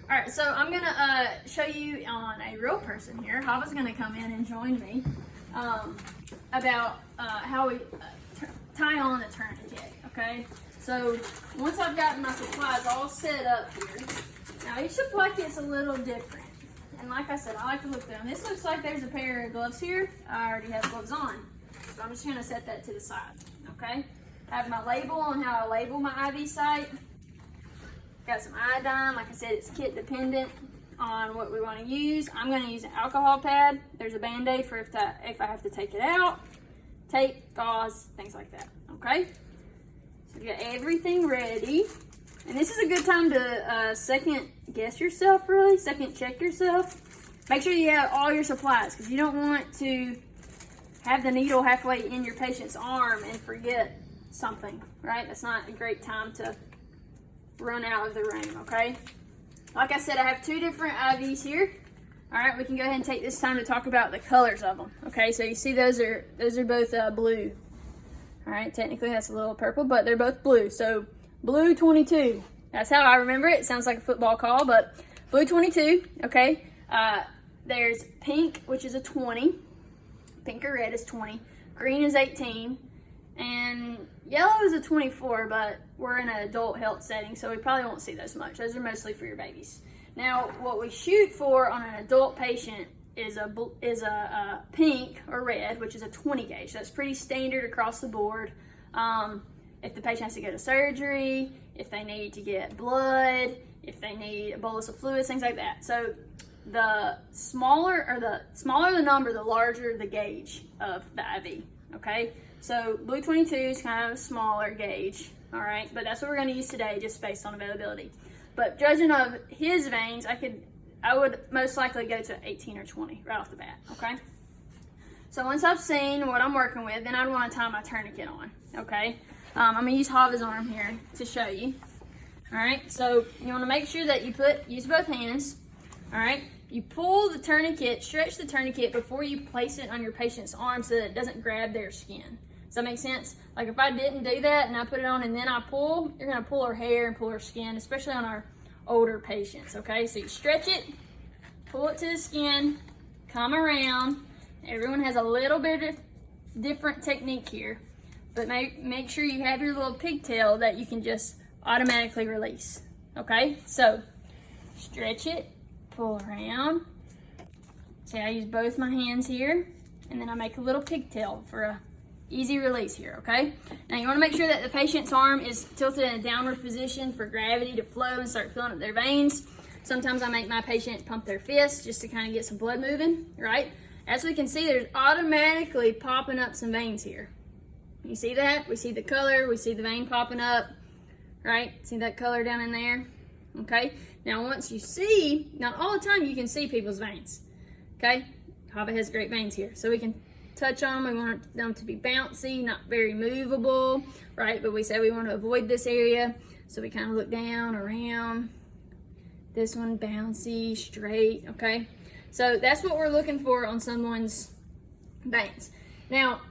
All right, so I'm gonna show you on a real person here. Hava's gonna come in and join me about how we tie on a tourniquet, okay? So once I've gotten my supplies all set up here, now each supply kit's a little different. And like I said, I like to look down. This looks like there's a pair of gloves here. I already have gloves on. So I'm just gonna set that to the side, okay? I have my label on how I label my IV site. Got some iodine. Like I said, it's kit dependent on what we want to use. I'm going to use an alcohol pad. There's a Band-Aid for if I have to take it out. Tape, gauze, things like that. Okay? So you got everything ready. And this is a good time to second guess yourself, really. Second check yourself. Make sure you have all your supplies because you don't want to have the needle halfway in your patient's arm and forget something, right? That's not a great time to run out of the room, okay? Like I said, I have two different IVs here. All right, we can go ahead and take this time to talk about the colors of them. Okay, so you see those are both blue. All right, technically that's a little purple, but they're both blue. So blue 22. That's how I remember it. It sounds like a football call, but blue 22. Okay. There's pink, which is a 20. Pink or red is 20. Green is 18. And yellow is a 24, but we're in an adult health setting, so we probably won't see those much. Those are mostly for your babies. Now, what we shoot for on an adult patient is a pink or red, which is a 20 gauge. That's pretty standard across the board. If the patient has to go to surgery, if they need to get blood, if they need a bolus of fluids, things like that. So the smaller the number, the larger the gauge of the IV, okay? So blue 22 is kind of a smaller gauge, all right? But that's what we're going to use today, just based on availability. But judging of his veins, I would most likely go to 18 or 20 right off the bat, okay? So once I've seen what I'm working with, then I'd want to tie my tourniquet on, okay? I'm going to use Hava's arm here to show you, all right? So you want to make sure that you use both hands, all right? You pull the tourniquet, stretch the tourniquet before you place it on your patient's arm so that it doesn't grab their skin. Does that make sense? Like if I didn't do that and I put it on and then I pull, you're gonna pull her hair and pull her skin, especially on our older patients, okay? So you stretch it, pull it to the skin, come around. Everyone has a little bit of different technique here, but make sure you have your little pigtail that you can just automatically release, okay? So stretch it, pull around. See, I use both my hands here, and then I make a little pigtail for a easy release here, okay? Now you want to make sure that the patient's arm is tilted in a downward position for gravity to flow and start filling up their veins. Sometimes I make my patient pump their fist just to kind of get some blood moving, right? As we can see, there's automatically popping up some veins here. You see that? We see the color, we see the vein popping up, right? See that color down in there? Okay? Now once you see, not all the time you can see people's veins, okay? Hava has great veins here, so we can touch on them. We want them to be bouncy, not very movable, right? But we say we want to avoid this area, so we kind of look down, around. This one, bouncy, straight, okay? So that's what we're looking for on someone's veins. Now,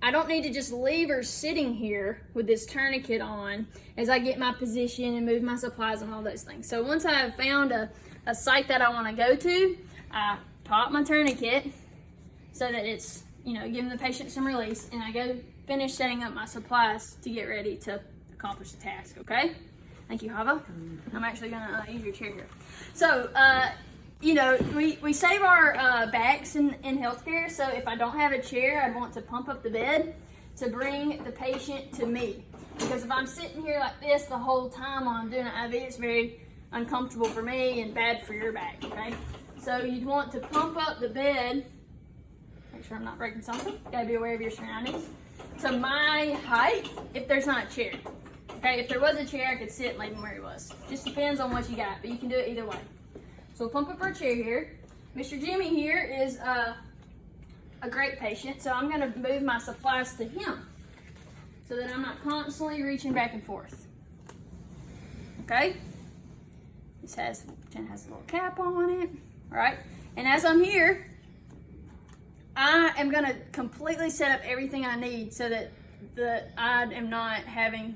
I don't need to just leave her sitting here with this tourniquet on as I get my position and move my supplies and all those things. So once I have found a site that I want to go to, I pop my tourniquet so that it's, giving the patient some release, and I go finish setting up my supplies to get ready to accomplish the task, okay? Thank you, Hava. I'm actually gonna use your chair here. So, we save our backs in healthcare, so if I don't have a chair, I'd want to pump up the bed to bring the patient to me. Because if I'm sitting here like this the whole time while I'm doing an IV, it's very uncomfortable for me and bad for your back, okay? So you'd want to pump up the bed. Make sure I'm not breaking something. Gotta be aware of your surroundings. To my height, if there's not a chair. Okay, if there was a chair, I could sit and leave him where he was. Just depends on what you got, but you can do it either way. So we'll pump up our chair here. Mr. Jimmy here is a great patient, so I'm gonna move my supplies to him so that I'm not constantly reaching back and forth. Okay? This has a little cap on it, all right? And as I'm here, I am gonna completely set up everything I need so that I am not having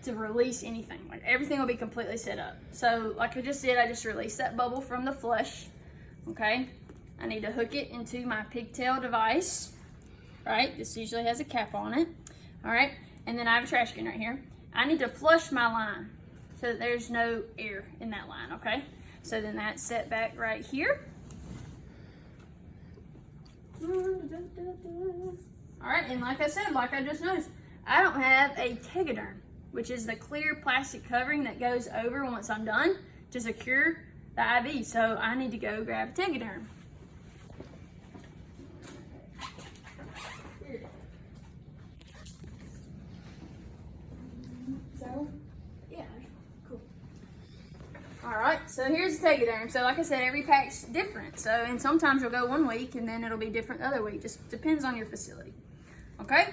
to release anything. Like everything will be completely set up. So like I just did, I just released that bubble from the flush. Okay, I need to hook it into my pigtail device. Right, this usually has a cap on it. All right, and then I have a trash can right here. I need to flush my line so that there's no air in that line. Okay, so then that's set back right here. All right, and like I said, like I just noticed, I don't have a Tegaderm, which is the clear plastic covering that goes over once I'm done to secure the IV. So I need to go grab a Tegaderm. So, yeah, cool. All right, so here's the Tegaderm. So like I said, every pack's different. So, and sometimes you'll go 1 week and then it'll be different the other week. Just depends on your facility. Okay?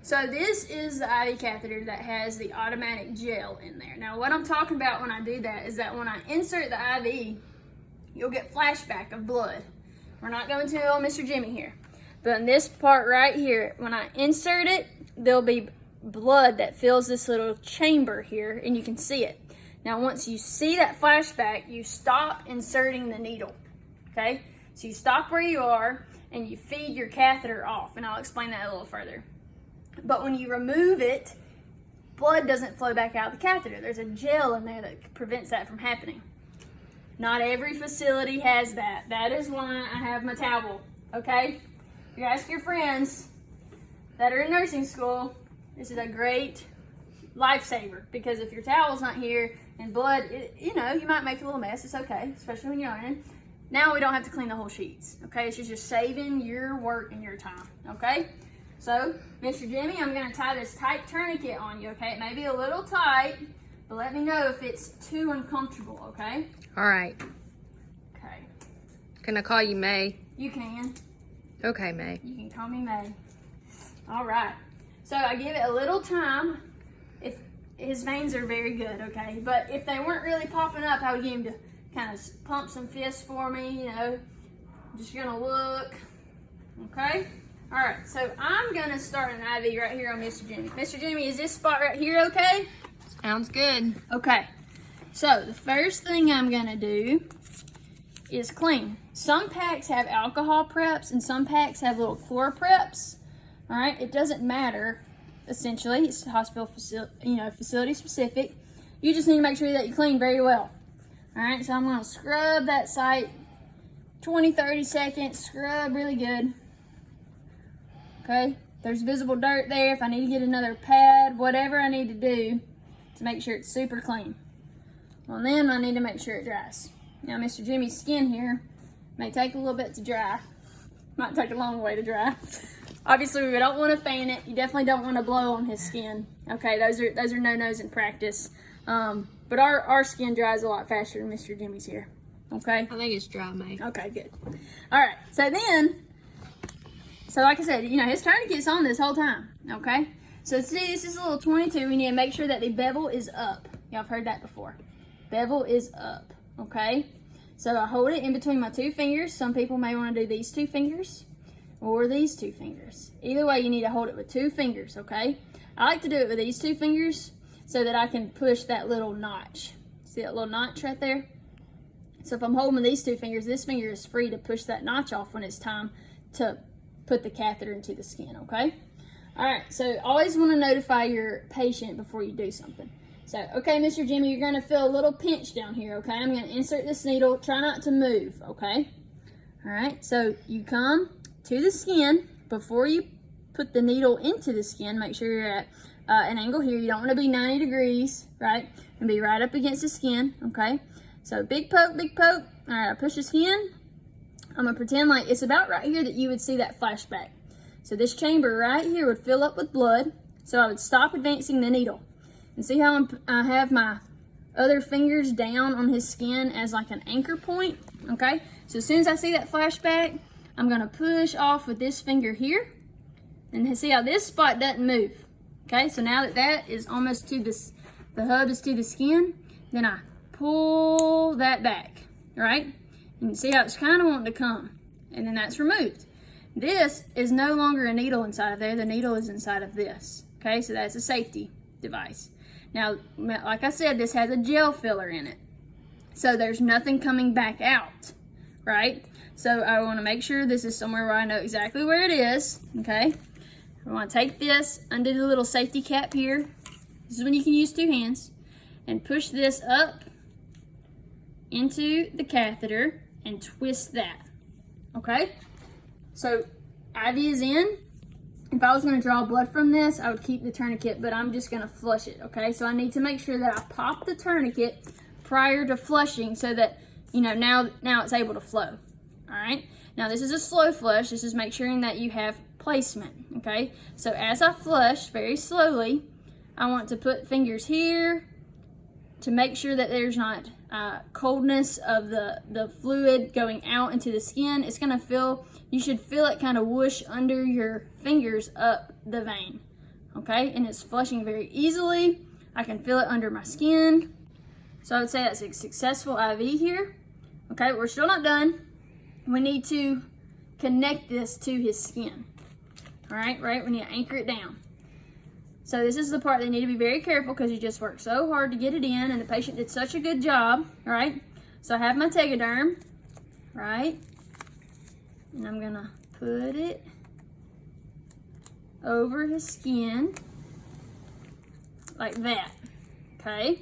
So this is the IV catheter that has the automatic gel in there. Now what I'm talking about when I do that is that when I insert the IV, you'll get flashback of blood. We're not going to old Mr. Jimmy here. But in this part right here, when I insert it, there'll be blood that fills this little chamber here and you can see it. Now once you see that flashback, you stop inserting the needle. Okay? So you stop where you are and you feed your catheter off. And I'll explain that a little further. But when you remove it, blood doesn't flow back out of the catheter. There's a gel in there that prevents that from happening. Not every facility has that. That is why I have my towel, okay? You ask your friends that are in nursing school, this is a great lifesaver, because if your towel's not here and blood, you might make a little mess. It's okay, especially when you're in. Now we don't have to clean the whole sheets, okay? It's just saving your work and your time, okay? So, Mr. Jimmy, I'm going to tie this tight tourniquet on you, okay? It may be a little tight, but let me know if it's too uncomfortable, okay? All right. Okay. Can I call you May? You can. Okay, May. You can call me May. All right. So, I give it a little time. If his veins are very good, okay? But if they weren't really popping up, I would get him to kind of pump some fists for me, Just going to look, okay? All right, so I'm gonna start an IV right here on Mr. Jimmy. Mr. Jimmy, is this spot right here okay? Sounds good. Okay, so the first thing I'm gonna do is clean. Some packs have alcohol preps and some packs have little chlor preps. All right, it doesn't matter, essentially. It's hospital facility specific. You just need to make sure that you clean very well. All right, so I'm gonna scrub that site 20-30 seconds, scrub really good. Okay, there's visible dirt there. If I need to get another pad, whatever I need to do to make sure it's super clean. Well, then I need to make sure it dries. Now, Mr. Jimmy's skin here may take a little bit to dry. Might take a long way to dry. Obviously, we don't want to fan it. You definitely don't want to blow on his skin. Okay, those are no-nos in practice. But our skin dries a lot faster than Mr. Jimmy's here. Okay? I think it's dry, May. Okay, good. All right, so like I said, his tourniquet's on this whole time, okay? So see, this is a little 22. We need to make sure that the bevel is up. Y'all have heard that before. Bevel is up, okay? So I hold it in between my 2 fingers. Some people may want to do these 2 fingers or these 2 fingers. Either way, you need to hold it with 2 fingers, okay? I like to do it with these 2 fingers so that I can push that little notch. See that little notch right there? So if I'm holding with these 2 fingers, this finger is free to push that notch off when it's time to put the catheter into the skin, okay? All right, so always want to notify your patient before you do something. So, okay, Mr. Jimmy, you're going to feel a little pinch down here, okay? I'm going to insert this needle. Try not to move, okay? All right, so you come to the skin. Before you put the needle into the skin, make sure you're at an angle here. You don't want to be 90 degrees, right? And be right up against the skin, okay? So big poke, big poke. All right, I push the skin. I'm gonna pretend like it's about right here that you would see that flashback. So this chamber right here would fill up with blood. So I would stop advancing the needle. And see how I have my other fingers down on his skin as like an anchor point, okay? So as soon as I see that flashback, I'm gonna push off with this finger here. And see how this spot doesn't move, okay? So now that is almost to this, the hub is to the skin, then I pull that back, right? You can see how it's kind of wanting to come, and then that's removed. This is no longer a needle inside of there. The needle is inside of this, okay? So that's a safety device. Now, like I said, this has a gel filler in it. So there's nothing coming back out, right? So I want to make sure this is somewhere where I know exactly where it is, okay? I want to take this under the little safety cap here. This is when you can use 2 hands. And push this up into the catheter and twist that, okay? So IV is in. If I was going to draw blood from this, I would keep the tourniquet, but I'm just going to flush it, okay? So I need to make sure that I pop the tourniquet prior to flushing so that, you know, now it's able to flow, all right? Now this is a slow flush. This is make sure that you have placement, okay? So as I flush very slowly, I want to put fingers here to make sure that there's not coldness of the fluid going out into the skin. It's going to feel, you should feel it kind of whoosh under your fingers up the vein, okay? And it's flushing very easily. I can feel it under my skin. So I would say that's a successful IV here. Okay, we're still not done. We need to connect this to his skin. All right, we need to anchor it down. So this is the part they need to be very careful because you just worked so hard to get it in and the patient did such a good job, all right? So I have my Tegaderm, right? And I'm gonna put it over his skin like that, okay?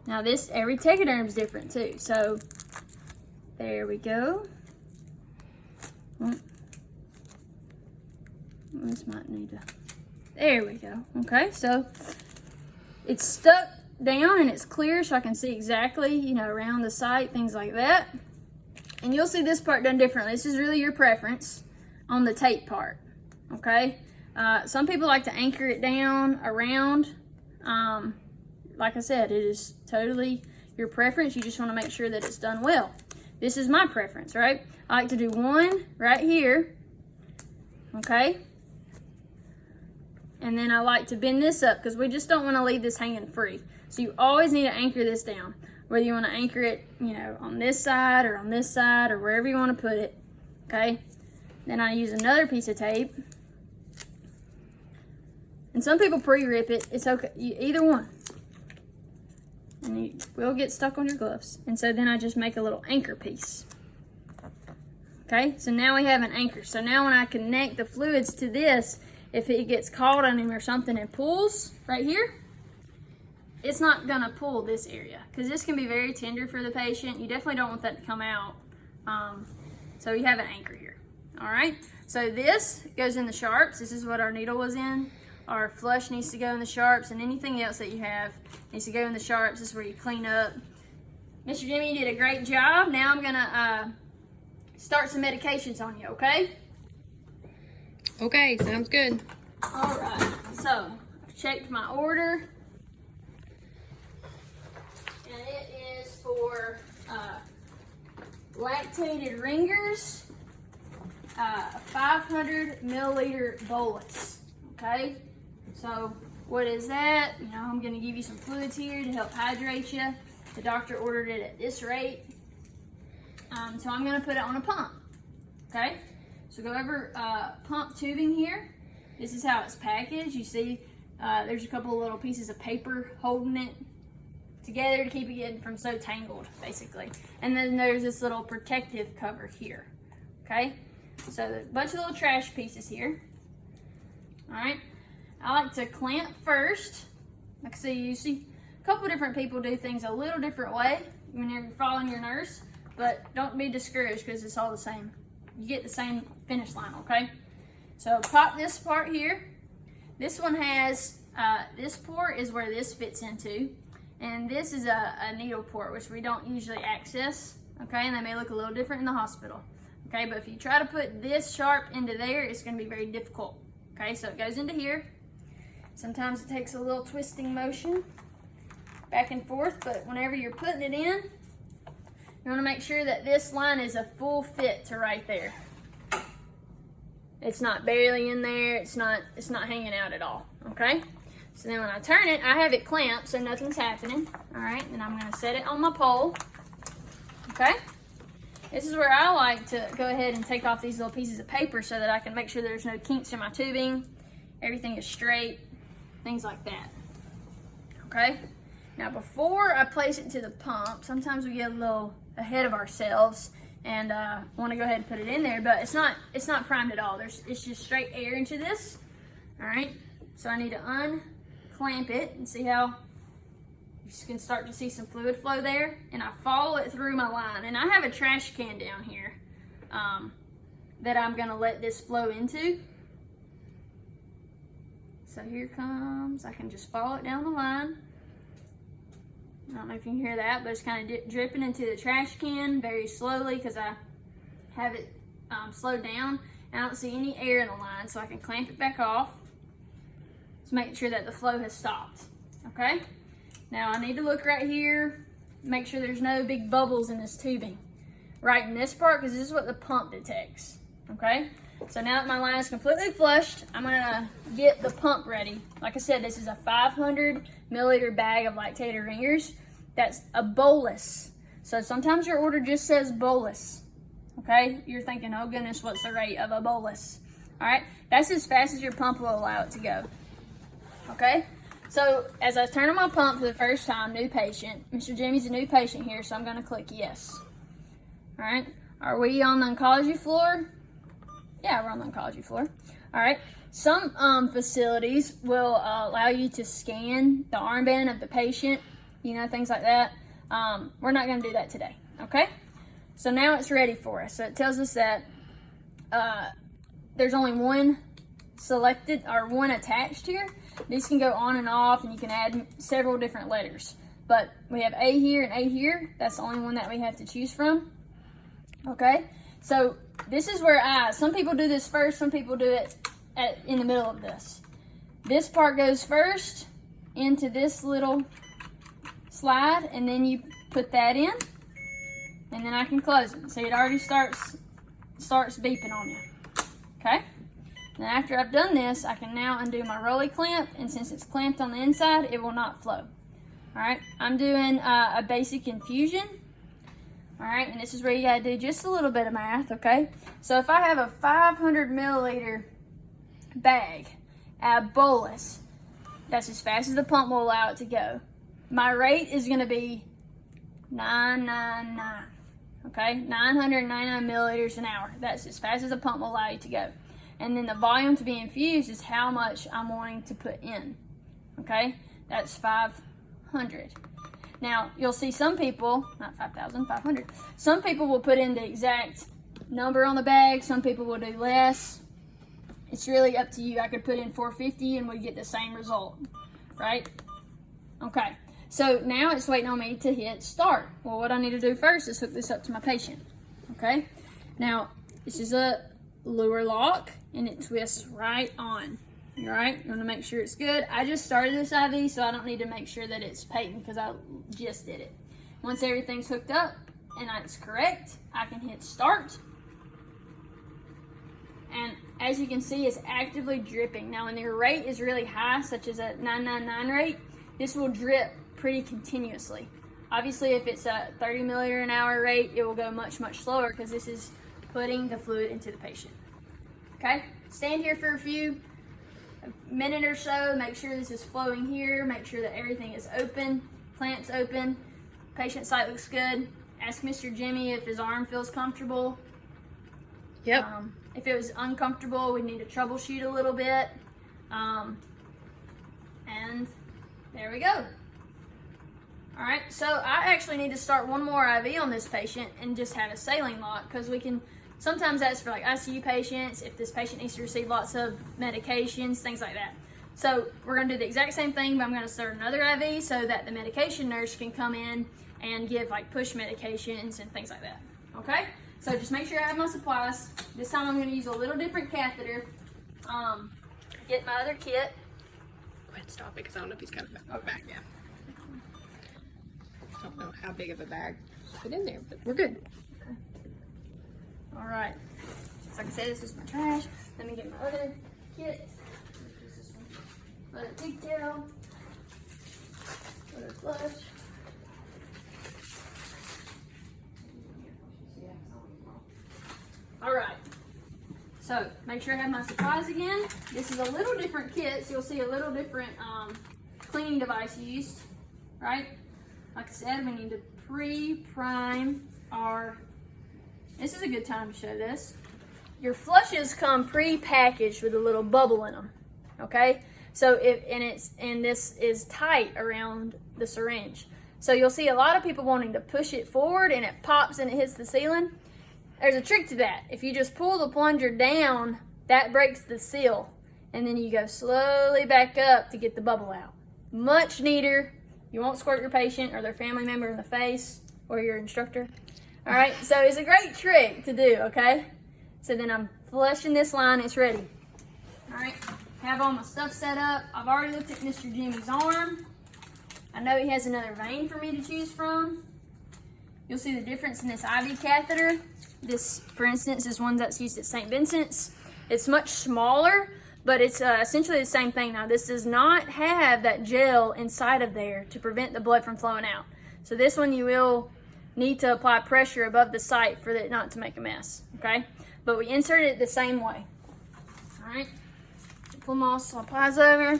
Now every Tegaderm is different too. So there we go. This might need to, there we go. Okay, so it's stuck down and it's clear so I can see exactly, you know, around the site, things like that. And you'll see this part done differently. This is really your preference on the tape part, okay? Some people like to anchor it down around. Like I said, it is totally your preference. You just want to make sure that it's done well. This is my preference, right? I like to do one right here, okay? And then I like to bend this up because we just don't want to leave this hanging free. So you always need to anchor this down. Whether you want to anchor it, you know, on this side or on this side or wherever you want to put it, okay? Then I use another piece of tape. And some people pre-rip it. It's okay, either one. And you will get stuck on your gloves. And so then I just make a little anchor piece. Okay, so now we have an anchor. So now when I connect the fluids to this, if it gets caught on him or something and pulls right here, it's not gonna pull this area because this can be very tender for the patient. You definitely don't want that to come out. So you have an anchor here. All right, so this goes in the sharps. This is what our needle was in. Our flush needs to go in the sharps, and anything else that you have needs to go in the sharps. This is where you clean up. Mr. Jimmy, you did a great job. Now I'm gonna start some medications on you, okay? Okay, sounds good. All right, so I've checked my order, and it is for lactated ringers, 500 milliliter bolus, okay? So what is that? You know, I'm gonna give you some fluids here to help hydrate you. The doctor ordered it at this rate. So I'm gonna put it on a pump, okay? So go over pump tubing here. This is how it's packaged. You see there's a couple of little pieces of paper holding it together to keep it getting from so tangled, basically. And then there's this little protective cover here, okay? So there's a bunch of little trash pieces here. All right, I like to clamp first. Like I say, you see a couple different people do things a little different way when you're following your nurse, but don't be discouraged because it's all the same. You get the same finish line, okay? So pop this part here. This one has, this port is where this fits into, and this is a needle port, which we don't usually access, okay? And they may look a little different in the hospital, okay? But if you try to put this sharp into there, it's gonna be very difficult. Okay, so it goes into here. Sometimes it takes a little twisting motion back and forth, but whenever you're putting it in, you want to make sure that this line is a full fit to right there. It's not barely in there. It's not hanging out at all. Okay. So then when I turn it, I have it clamped so nothing's happening. All right. Then I'm going to set it on my pole. Okay. This is where I like to go ahead and take off these little pieces of paper so that I can make sure there's no kinks in my tubing. Everything is straight, things like that. okay? Now before I place it to the pump, sometimes we get a little ahead of ourselves and want to go ahead and put it in there, but it's not primed at all. It's just straight air into this. All right, so I need to unclamp it and see how you can start to see some fluid flow there, and I follow it through my line. And I have a trash can down here that I'm gonna let this flow into. So here comes, I can just follow it down the line. I don't know if you can hear that, but it's kind of dripping into the trash can very slowly because I have it slowed down. And I don't see any air in the line, so I can clamp it back off to make sure that the flow has stopped, okay? Now I need to look right here, make sure there's no big bubbles in this tubing. Right in this part, because this is what the pump detects, okay? So now that my line is completely flushed, I'm gonna get the pump ready. Like I said, this is a 500 milliliter bag of lactated ringers. That's a bolus. So sometimes your order just says bolus, okay? You're thinking, oh goodness, what's the rate of a bolus? All right, that's as fast as your pump will allow it to go, okay? So as I turn on my pump for the first time, new patient, Mr. Jimmy's a new patient here, so I'm gonna click yes. All right, are we on the oncology floor? Yeah, we're on the oncology floor. All right, some facilities will allow you to scan the armband of the patient, you know, things like that. We're not gonna do that today, okay? So now it's ready for us. So it tells us that there's only one selected or one attached here. These can go on and off, and you can add several different letters. But we have A here and A here. That's the only one that we have to choose from, okay? So this is where some people do this first, some people do it in the middle of this. This part goes first into this little slide, and then you put that in, and then I can close it. See, it already starts beeping on you, okay? Then after I've done this, I can now undo my rolly clamp, and since it's clamped on the inside, it will not flow. All right, I'm doing a basic infusion. All right, and this is where you gotta do just a little bit of math, okay? So if I have a 500 milliliter bag at bolus, that's as fast as the pump will allow it to go. My rate is gonna be 999, okay? 999 milliliters an hour. That's as fast as the pump will allow you to go. And then the volume to be infused is how much I'm wanting to put in, okay? That's 500. Now, you'll see some people, not 5,000, 500. Some people will put in the exact number on the bag. Some people will do less. It's really up to you. I could put in 450 and we get the same result, right? Okay, so now it's waiting on me to hit start. Well, what I need to do first is hook this up to my patient, okay? Now, this is a lure lock and it twists right on. All right, you want to make sure it's good. I just started this IV, so I don't need to make sure that it's patent because I just did it. Once everything's hooked up and it's correct, I can hit start. And as you can see, it's actively dripping. Now, when your rate is really high, such as a 999 rate, this will drip pretty continuously. Obviously, if it's a 30 milliliter an hour rate, it will go much, much slower because this is putting the fluid into the patient. Okay, stand here for a minute or so, make sure this is flowing here, make sure that everything is open, clamp's open, patient site looks good. Ask Mr. Jimmy if his arm feels comfortable. Yep. If it was uncomfortable, we need to troubleshoot a little bit. And there we go. All right, so I actually need to start one more IV on this patient and just have a saline lock because we can, sometimes that's for like ICU patients, if this patient needs to receive lots of medications, things like that. So we're gonna do the exact same thing, but I'm gonna start another IV so that the medication nurse can come in and give like push medications and things like that, okay? So just make sure I have my supplies. This time I'm gonna use a little different catheter. Get my other kit. Go ahead, stop it, because I don't know if he's got a bag yet. I don't know how big of a bag to put in there, but we're good. All right, so like I said, this is my trash. Let me get my other kit. Other pigtail. Other flush. All right, so make sure I have my supplies again. This is a little different kit, so you'll see a little different cleaning device used. right? Like I said, we need to pre-prime our, this is a good time to show this. Your flushes come pre-packaged with a little bubble in them, okay? So and this is tight around the syringe. So you'll see a lot of people wanting to push it forward and it pops and it hits the ceiling. There's a trick to that. If you just pull the plunger down, that breaks the seal. And then you go slowly back up to get the bubble out. Much neater. You won't squirt your patient or their family member in the face or your instructor. All right, so it's a great trick to do, okay? So then I'm flushing this line, it's ready. All right, have all my stuff set up. I've already looked at Mr. Jimmy's arm. I know he has another vein for me to choose from. You'll see the difference in this IV catheter. This, for instance, is one that's used at St. Vincent's. It's much smaller, but it's essentially the same thing. Now, this does not have that gel inside of there to prevent the blood from flowing out. So this one you will need to apply pressure above the site for it not to make a mess, okay? But we insert it the same way. All right, pull my supplies over.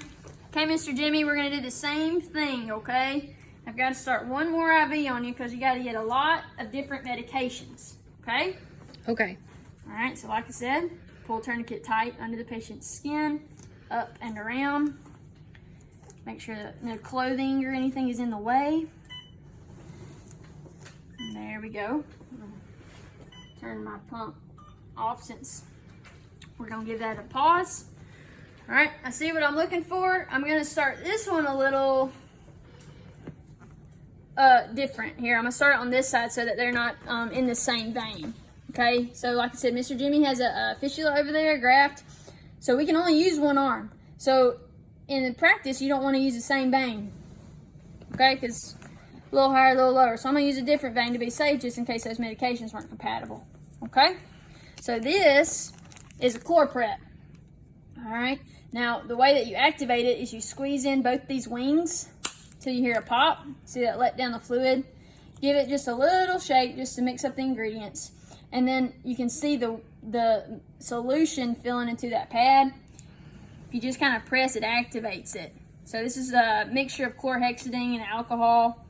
Okay, Mr. Jimmy, we're gonna do the same thing, okay? I've got to start one more IV on you because you got to get a lot of different medications, okay? Okay. All right, so like I said, pull tourniquet tight under the patient's skin, up and around. Make sure that no clothing or anything is in the way. And there we go. Turn my pump off since we're gonna give that a pause. All right, I see what I'm looking for. I'm gonna start this one a little different here. I'm gonna start on this side so that they're not in the same vein. Okay, so like I said, Mr. Jimmy has a fistula over there, a graft, so we can only use one arm. So in practice, you don't want to use the same vein, okay, because a little higher, a little lower. So I'm gonna use a different vein to be safe, just in case those medications weren't compatible. Okay, so this is a ChlorPrep. All right, now the way that you activate it is you squeeze in both these wings till you hear a pop. See that let down the fluid? Give it just a little shake just to mix up the ingredients. And then you can see the solution filling into that pad. If you just kind of press, it activates it. So this is a mixture of chlorhexidine and alcohol.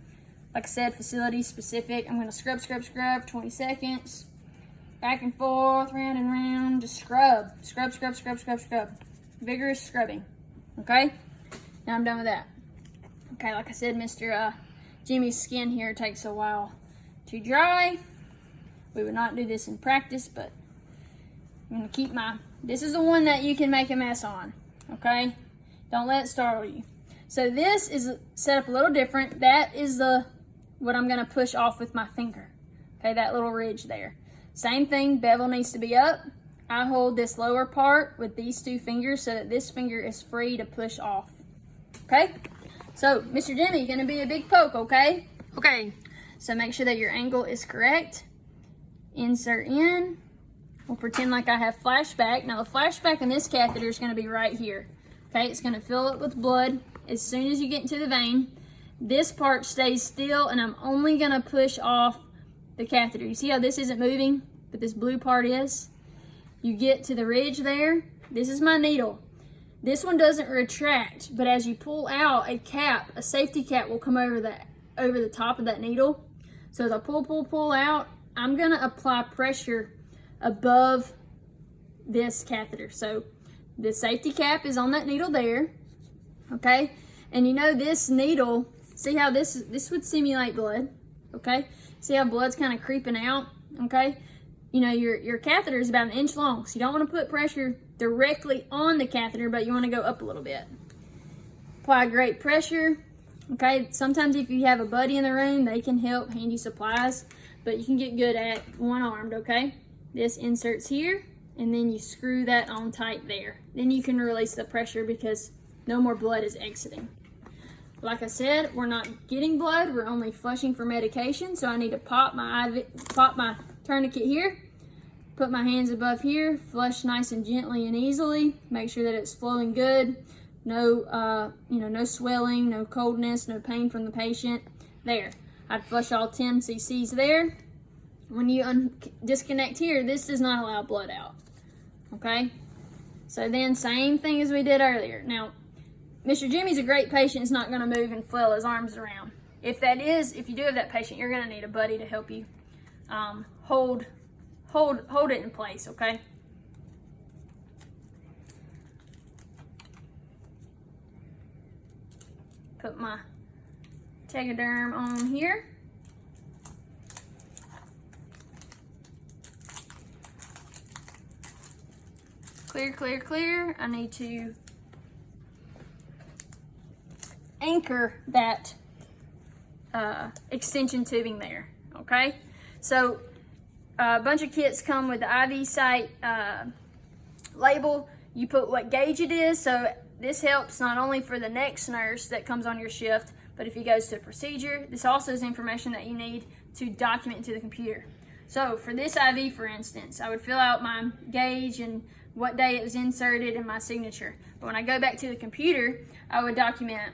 Like I said, facility specific. I'm gonna scrub, 20 seconds. Back and forth, round and round, just scrub. Scrub, scrub, scrub, scrub, scrub. Vigorous scrubbing, okay? Now I'm done with that. Okay, like I said, Mr. Jimmy's skin here takes a while to dry. We would not do this in practice, but I'm gonna keep this is the one that you can make a mess on, okay? Don't let it startle you. So this is set up a little different. That is what I'm gonna push off with my finger, okay, that little ridge there. Same thing, bevel needs to be up. I hold this lower part with these two fingers so that this finger is free to push off, okay? So, Mr. Jimmy, gonna be a big poke, okay? Okay. So make sure that your angle is correct. Insert in. We'll pretend like I have flashback. Now the flashback in this catheter is gonna be right here. Okay, it's gonna fill it with blood as soon as you get into the vein. This part stays still and I'm only gonna push off the catheter. You see how this isn't moving, but this blue part is? You get to the ridge there. This is my needle. This one doesn't retract, but as you pull out, a safety cap will come over the top of that needle. So as I pull out, I'm gonna apply pressure above this catheter. So the safety cap is on that needle there, okay? And you know this needle, see how this would simulate blood, okay? See how blood's kind of creeping out, okay? You know, your catheter is about 1 inch long, so you don't want to put pressure directly on the catheter, but you want to go up a little bit. Apply great pressure, okay? Sometimes if you have a buddy in the room, they can help hand you supplies, but you can get good at one-armed, okay? This inserts here, and then you screw that on tight there. Then you can release the pressure because no more blood is exiting. Like I said, we're not getting blood, we're only flushing for medication, so I need to pop my tourniquet here, put my hands above here, flush nice and gently and easily, make sure that it's flowing good, no swelling, no coldness, no pain from the patient. There, I'd flush all 10 cc's there. When you disconnect here, this does not allow blood out, okay? So then same thing as we did earlier. Now, Mr. Jimmy's a great patient. He's not gonna move and flail his arms around, if you do have that patient, you're gonna need a buddy to help you hold it in place, okay? Put my Tegaderm on here. Clear, clear, clear. I need to anchor that extension tubing there, okay? So a bunch of kits come with the IV site label. You put what gauge it is, so this helps not only for the next nurse that comes on your shift, but if he goes to a procedure, this also is information that you need to document into the computer. So for this IV, for instance, I would fill out my gauge and what day it was inserted and my signature. But when I go back to the computer, I would document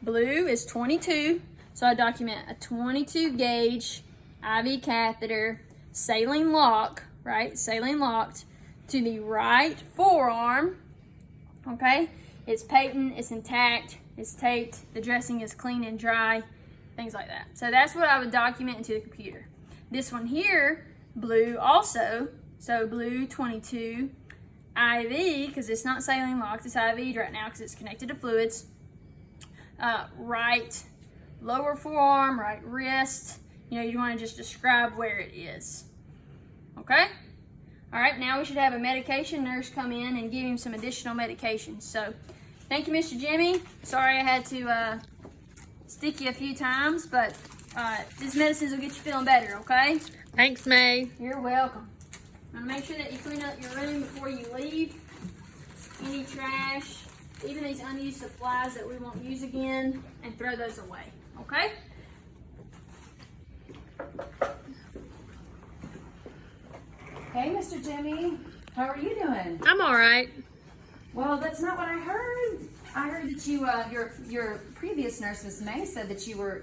blue is 22, so I document a 22 gauge IV catheter, saline lock, right? Saline locked to the right forearm, okay? It's patent, it's intact, it's taped, the dressing is clean and dry, things like that. So that's what I would document into the computer. This one here, blue also, so blue 22 IV, because it's not saline locked, it's IV right now because it's connected to fluids. Right lower forearm, right wrist, you want to just describe where it is, okay? All right, now we should have a medication nurse come in and give him some additional medications. So, thank you, Mr. Jimmy. Sorry I had to stick you a few times, but these medicines will get you feeling better, okay? Thanks, May. You're welcome. Now make sure that you clean up your room before you leave. Any trash, even these unused supplies that we won't use again, and throw those away, okay? Hey, Mr. Jimmy, how are you doing? I'm all right. Well, that's not what I heard. I heard that you, your previous nurse, Miss May, said that you were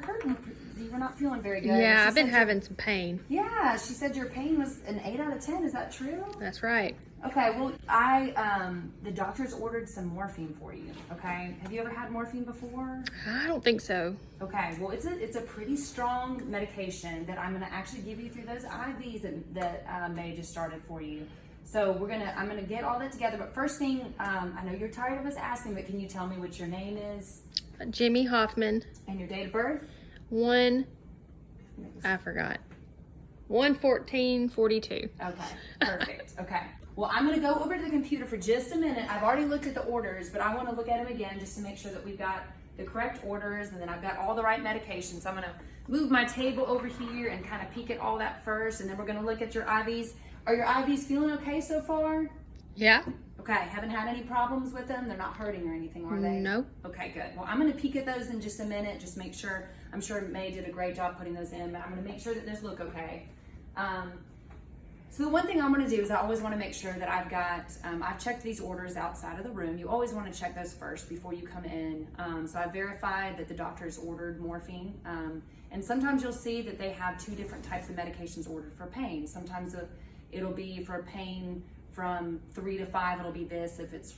hurting. You were not feeling very good. Yeah, She I've been said having some pain. Yeah, she said your pain was an 8 out of 10. Is that true? That's right. Okay. Well, the doctors ordered some morphine for you. Okay. Have you ever had morphine before? I don't think so. Okay. Well, it's a pretty strong medication that I'm gonna actually give you through those IVs that May just started for you. So I'm gonna get all that together. But first thing, I know you're tired of us asking, but can you tell me what your name is Jimmy Hoffman. and your date of birth? I forgot. 1/14/42. Okay, perfect. Okay. Well, I'm going to go over to the computer for just a minute. I've already looked at the orders, but I want to look at them again just to make sure that we've got the correct orders and then I've got all the right medications. So I'm going to move my table over here and kind of peek at all that first, and then we're going to look at your IVs. Are your IVs feeling okay so far? Yeah? Okay, haven't had any problems with them? They're not hurting or anything, are they? No. Okay, good. Well, I'm going to peek at those in just a minute, just make sure. I'm sure May did a great job putting those in, but I'm going to make sure that those look okay. So the one thing I'm going to do is I always want to make sure that I've checked these orders outside of the room. You always want to check those first before you come in. So I verified that the doctor's ordered morphine. And sometimes you'll see that they have 2 different types of medications ordered for pain. Sometimes it'll be for pain from 3 to 5, it'll be this. If it's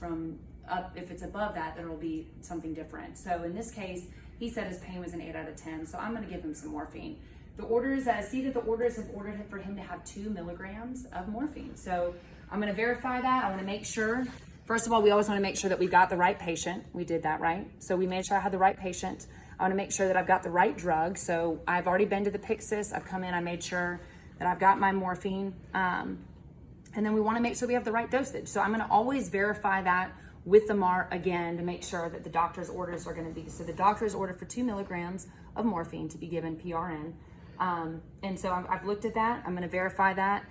above that, then it'll be something different. So in this case, he said his pain was an 8 out of 10. So I'm going to give him some morphine. The orders, I see that the orders have ordered for him to have 2 milligrams of morphine. So I'm going to verify that. I want to make sure. First of all, we always want to make sure that we got the right patient. We did that, right? So we made sure I had the right patient. I want to make sure that I've got the right drug. So I've already been to the Pyxis. I've come in, I made sure that I've got my morphine. And then we want to make sure we have the right dosage. So I'm going to always verify that with the MART again to make sure that the doctor's orders are going to be. So the doctor's ordered for 2 milligrams of morphine to be given PRN. And so I've looked at that. I'm going to verify that.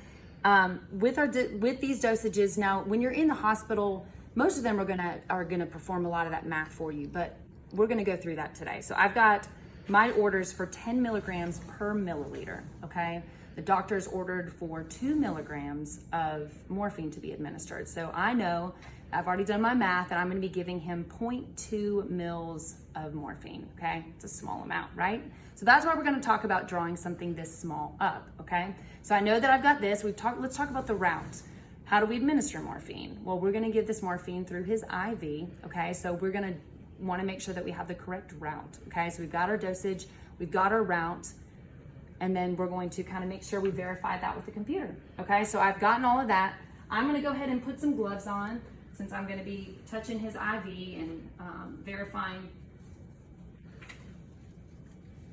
With these dosages, now when you're in the hospital, most of them are going to perform a lot of that math for you, but we're going to go through that today. So I've got my orders for 10 milligrams per milliliter. Okay. The doctor's ordered for 2 milligrams of morphine to be administered. So I know I've already done my math and I'm going to be giving him 0.2 mils of morphine. Okay. It's a small amount, right? So that's why we're going to talk about drawing something this small up, okay? So I know that I've got this. Let's talk about the route. How do we administer morphine? Well, we're going to give this morphine through his IV, okay? So we're going to want to make sure that we have the correct route. Okay, so we've got our dosage, we've got our route, and then we're going to kind of make sure we verify that with the computer. Okay, so I've gotten all of that. I'm going to go ahead and put some gloves on since I'm going to be touching his IV and verifying.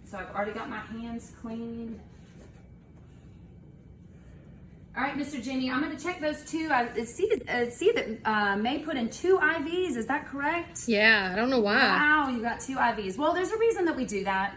So I've already got my hands cleaned. All right, Mr. Jimmy, I'm going to check those two. I see that May put in 2 IVs. Is that correct? Yeah, I don't know why. Wow, you got 2 IVs. Well, there's a reason that we do that.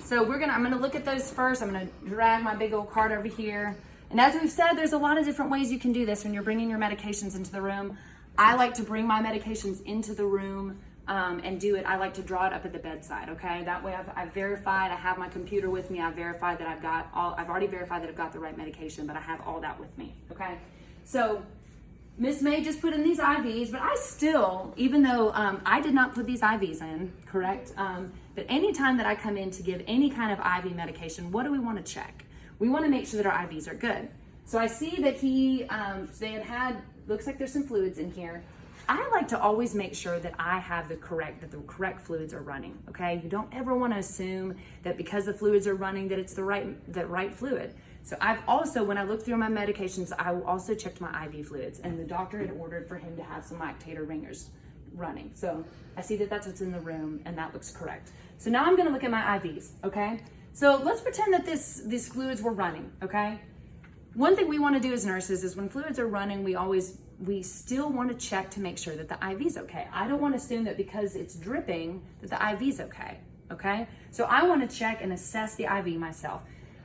So I'm gonna look at those first. I'm gonna drag my big old cart over here. And as we've said, there's a lot of different ways you can do this when you're bringing your medications into the room. I like to bring my medications into the room and do it. I like to draw it up at the bedside, okay? That way I've verified, I have my computer with me, I've verified that I've already verified that I've got the right medication, but I have all that with me, okay? So Miss May just put in these IVs, but I still, even though I did not put these IVs in, correct? But anytime that I come in to give any kind of IV medication, what do we want to check? We want to make sure that our IVs are good. So I see that looks like there's some fluids in here. I like to always make sure that I have the correct fluids are running, okay? You don't ever want to assume that because the fluids are running that it's the right fluid. So I've also, when I look through my medications, I also checked my IV fluids, and the doctor had ordered for him to have some lactator ringers running. So I see that that's what's in the room, and that looks correct. So now I'm gonna look at my IVs, okay? So let's pretend that these fluids were running, okay? One thing we wanna do as nurses is when fluids are running, we still wanna check to make sure that the IV's okay. I don't wanna assume that because it's dripping that the IV's okay? So I wanna check and assess the IV myself.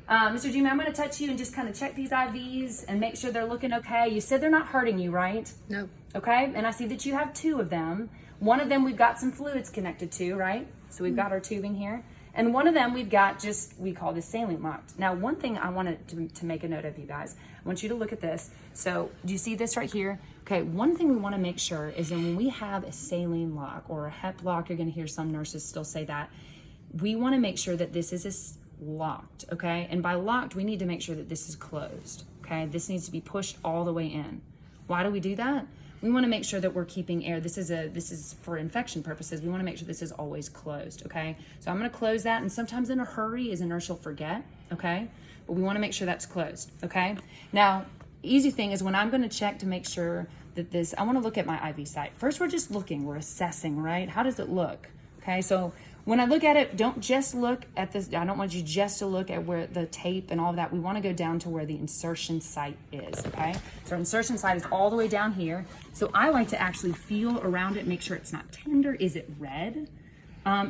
Mr. Jimmy, I'm gonna touch you and just kind of check these IVs and make sure they're looking okay. You said they're not hurting you, right? No. Okay, and I see that you have 2 of them. One of them we've got some fluids connected to, right? So we've got our tubing here. And one of them we've got we call this saline locked. Now, one thing I wanted to make a note of, you guys, I want you to look at this. So do you see this right here? Okay, one thing we wanna make sure is that when we have a saline lock or a HEP lock, you're gonna hear some nurses still say that, we wanna make sure that this is locked, okay? And by locked, we need to make sure that this is closed, okay? This needs to be pushed all the way in. Why do we do that? We want to make sure that we're keeping air. This is for infection purposes. We want to make sure this is always closed, okay? So I'm going to close that, and sometimes in a hurry, as a nurse, you'll forget, okay? But we want to make sure that's closed, okay? Now, easy thing is when I'm going to check to make sure that I want to look at my IV site. First, we're just looking, we're assessing, right? How does it look? Okay, so when I look at it, don't just look at this. I don't want you just to look at where the tape and all of that. We want to go down to where the insertion site is, okay? So our insertion site is all the way down here. So I like to actually feel around it, make sure it's not tender. Is it red?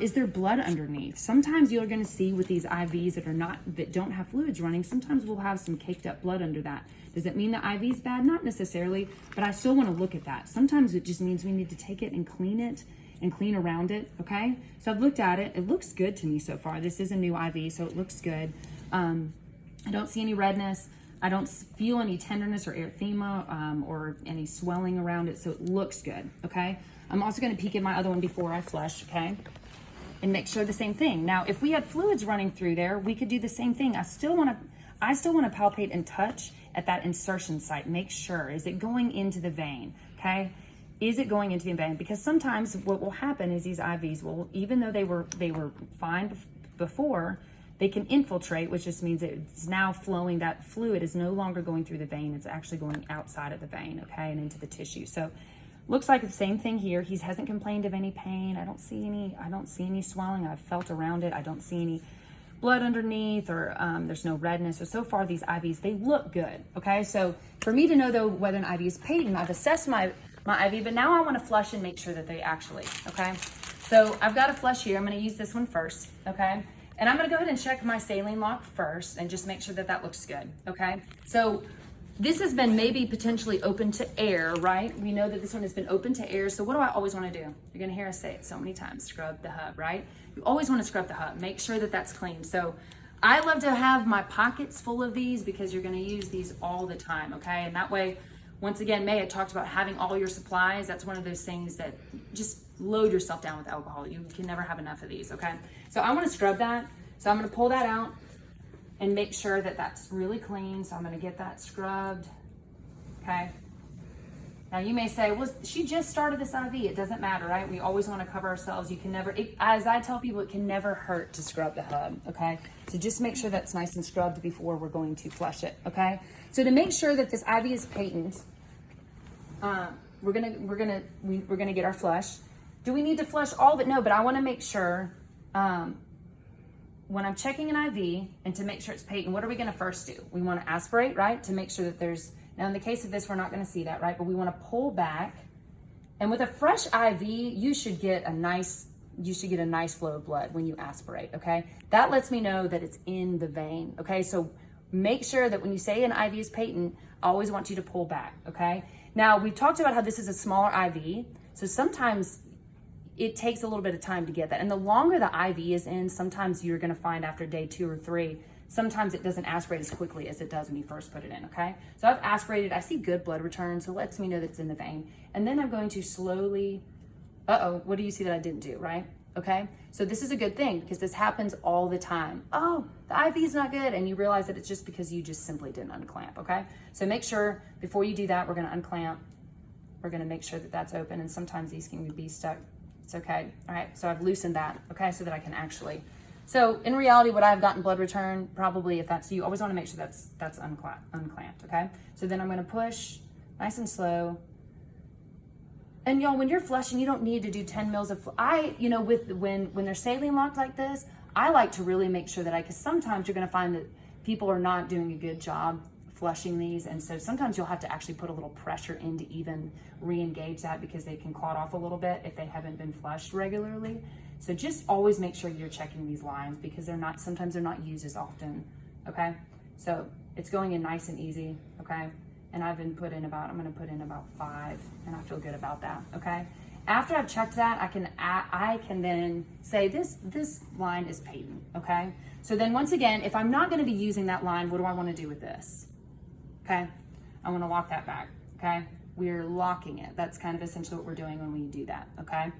Is there blood underneath? Sometimes you're going to see with these IVs that don't have fluids running, sometimes we'll have some caked up blood under that. Does it mean the IV is bad? Not necessarily, but I still want to look at that. Sometimes it just means we need to take it and clean it and clean around it, okay? So I've looked at it. It looks good to me so far. This is a new IV, so it looks good. I don't see any redness. I don't feel any tenderness or erythema or any swelling around it, so it looks good, okay? I'm also gonna peek at my other one before I flush, okay? And make sure the same thing. Now, if we had fluids running through there, we could do the same thing. I still wanna palpate and touch at that insertion site. Make sure, is it going into the vein, okay? Is it going into the vein? Because sometimes what will happen is these IVs will, even though they were fine before, they can infiltrate, which just means it's now flowing. That fluid is no longer going through the vein. It's actually going outside of the vein, okay, and into the tissue. So looks like the same thing here. He hasn't complained of any pain. I don't see any swelling. I've felt around it. I don't see any blood underneath, or there's no redness. So far these IVs, they look good, okay? So for me to know though whether an IV is patent, I've assessed my IV, but now I want to flush and make sure that they actually, okay? So I've got a flush here. I'm going to use this one first, okay? And I'm going to go ahead and check my saline lock first and just make sure that that looks good, okay? So this has been maybe potentially open to air, right? We know that this one has been open to air. So what do I always want to do? You're going to hear us say it so many times, scrub the hub, right? You always want to scrub the hub. Make sure that that's clean. So I love to have my pockets full of these because you're going to use these all the time, okay? And that way, once again, May had talked about having all your supplies. That's one of those things that just load yourself down with alcohol. You can never have enough of these, okay? So I want to scrub that. So I'm going to pull that out and make sure that that's really clean. So I'm going to get that scrubbed, okay? Now you may say, well, she just started this IV. It doesn't matter, right? We always want to cover ourselves. You can never, as I tell people, it can never hurt to scrub the hub, okay? So just make sure that's nice and scrubbed before we're going to flush it, okay? So to make sure that this IV is patent, we're gonna get our flush. Do we need to flush all of it? No, but I want to make sure when I'm checking an IV and to make sure it's patent, what are we going to first do? We want to aspirate, right? To make sure that there's, now in the case of this, we're not going to see that, right? But we want to pull back. And with a fresh IV, you should get a nice flow of blood when you aspirate, okay? That lets me know that it's in the vein, okay? So make sure that when you say an IV is patent, I always want you to pull back, okay? Now, we've talked about how this is a smaller IV, so sometimes it takes a little bit of time to get that. And the longer the IV is in, sometimes you're gonna find after day 2 or 3, sometimes it doesn't aspirate as quickly as it does when you first put it in, okay? So I've aspirated, I see good blood return, so it lets me know that it's in the vein. And then I'm going to slowly, what do you see that I didn't do, right? Okay, so this is a good thing because this happens all the time. Oh, the IV is not good, and you realize that it's just because you just simply didn't unclamp, okay? So make sure before you do that, we're gonna unclamp. We're gonna make sure that that's open, and sometimes these can be stuck. It's okay, all right? So I've loosened that, okay, so that I can actually, so in reality, would I have gotten blood return? Probably if that's, you always wanna make sure that's unclamped, okay? So then I'm gonna push nice and slow. And y'all, when you're flushing, you don't need to do 10 mils of, when they're saline locked like this, I like to really make sure that because sometimes you're gonna find that people are not doing a good job flushing these. And so sometimes you'll have to actually put a little pressure in to even re-engage that because they can clot off a little bit if they haven't been flushed regularly. So just always make sure you're checking these lines because sometimes they're not used as often, okay? So it's going in nice and easy, okay? And I'm gonna put in about 5, and I feel good about that, okay? After I've checked that, I can then say this line is patent, okay? So then once again, if I'm not gonna be using that line, what do I wanna do with this? Okay, I wanna lock that back, okay? We're locking it. That's kind of essentially what we're doing when we do that, okay?